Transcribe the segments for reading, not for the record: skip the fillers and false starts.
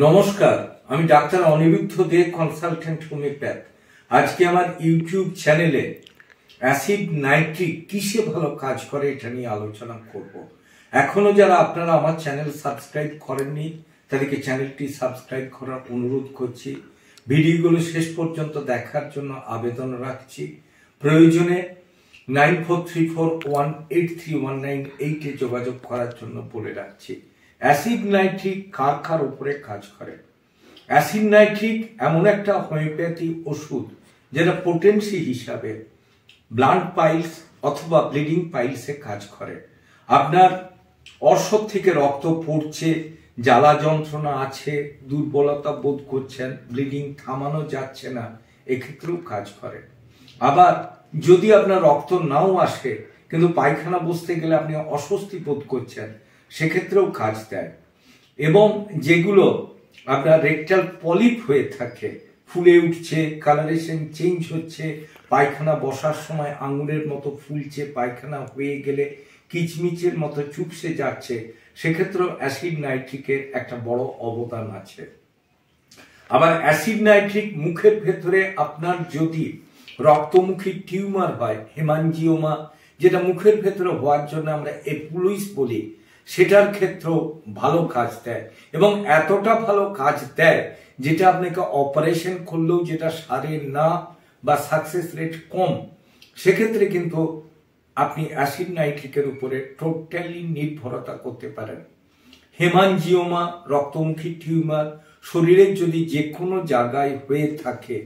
নমস্কার, আমি ডাক্তার অনিরুদ্ধ দে, consultant homeopath. আজকে আমার ইউটিউব চ্যানেলে অ্যাসিড নাইট্রিক কিসে ভালো কাজ করে এটা নিয়ে আলোচনা করব। এখনো যারা আপনারা আমার চ্যানেল সাবস্ক্রাইব করেননি তাদেরকে চ্যানেলটি সাবস্ক্রাইব করার অনুরোধ করছি। ভিডিওগুলো শেষ পর্যন্ত দেখার জন্য আবেদন রাখছি। প্রয়োজনে 9434183198 যোগাযোগ করার জন্য বলে রাখছি। অ্যাসিড নাইট্রিক কার কার উপরে কাজ করে? অ্যাসিড নাইট্রিক এমন একটা হোমিওপ্যাথি ওষুধ যেটা পোটেন্সি হিসাবে ব্লাড পাইলস অথবা ব্লিডিং পাইলসে কাজ করে। আপনার অর্শক থেকে রক্ত পড়ছে, জ্বালা যন্ত্রণা আছে, দুর্বলতা বোধ করছেন, ব্লিডিং থামানো যাচ্ছে না, এক্ষেত্রেও কাজ করে। আবার যদি আপনার রক্ত নাও আসে কিন্তু পায়খানা বসতে গেলে আপনি অস্বস্তি বোধ করছেন, সেক্ষেত্রেও কাজ দেয়। এবং যেগুলো আপনার রেকটাল পলিপ হয়ে থাকে, ফুলে উঠছে, কালারেশন চেঞ্জ হচ্ছে, পায়খানা বসার সময় আঙুরের মতো ফুলছে, পায়খানা হয়ে গেলে কিচমিচের মতো চুপসে যাচ্ছে, সেক্ষেত্রেও অ্যাসিড নাইট্রিকের একটা বড় অবদান আছে। আবার অ্যাসিড নাইট্রিক মুখের ভেতরে আপনার যদি রক্তমুখী টিউমার হয়, হেমানজিওমা, যেটা মুখের ভেতরে হওয়ার জন্য আমরা এপুলুইস বলি, সেটার ক্ষেত্রেও ভালো কাজ দেয়। এবং এতটা ভালো কাজ দেয় যেটা আপনাকে অপারেশন করলেও যেটা সারে না বা সাকসেস রেট কম, সেক্ষেত্রে কিন্তু আপনি অ্যাসিড নাইট্রিকের উপরে টোটালি নির্ভরতা করতে পারেন। হেমানজিওমা, রক্তমুখী টিউমার শরীরের যদি যে কোনো জায়গায় হয়ে থাকে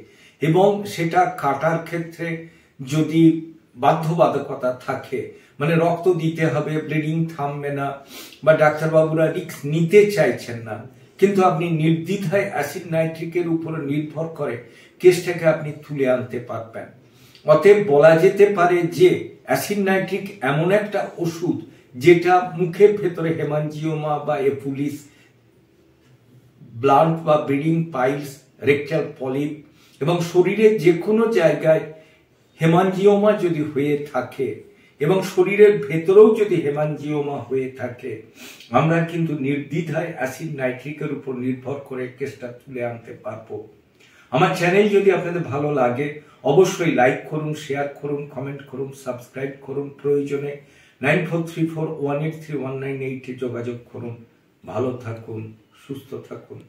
এবং সেটা কাটার ক্ষেত্রে যদি বাধ্যবাধকতা থাকে, মানে রক্ত দিতে হবে, ব্লিডিং থামবে না, বা ডাক্তারবাবুরা রিস্ক নিতে চাইছেন না, কিন্তু আপনি নির্দ্বিধায় অ্যাসিড নাইট্রিকের উপর নির্ভর করে কেসটাকে আপনি তুলে আনতে পারবেন। অতএব বলা যেতে পারে যে অ্যাসিড নাইট্রিক এমন একটা ওষুধ যেটা মুখের ভেতরে হেমানজিওমা বা এপুলিস, ব্লাড বা ব্লিডিং পাইলস, রেকটাল পলিপ এবং শরীরের যে কোনো জায়গায় হেমানজিওমা যদি হয়ে থাকে এবং শরীরের ভেতরেও যদি হেমানজিওমা হয়ে থাকে, আমরা কিন্তু নির্দ্বিধায় অ্যাসিড নাইট্রিকের উপর নির্ভর করে কেসটা তুলে আনতে পারবো। আমার চ্যানেল যদি আপনাদের ভালো লাগে অবশ্যই লাইক করুন, শেয়ার করুন, কমেন্ট করুন, সাবস্ক্রাইব করুন। প্রয়োজনে 9434183198 যোগাযোগ করুন। ভালো থাকুন, সুস্থ থাকুন।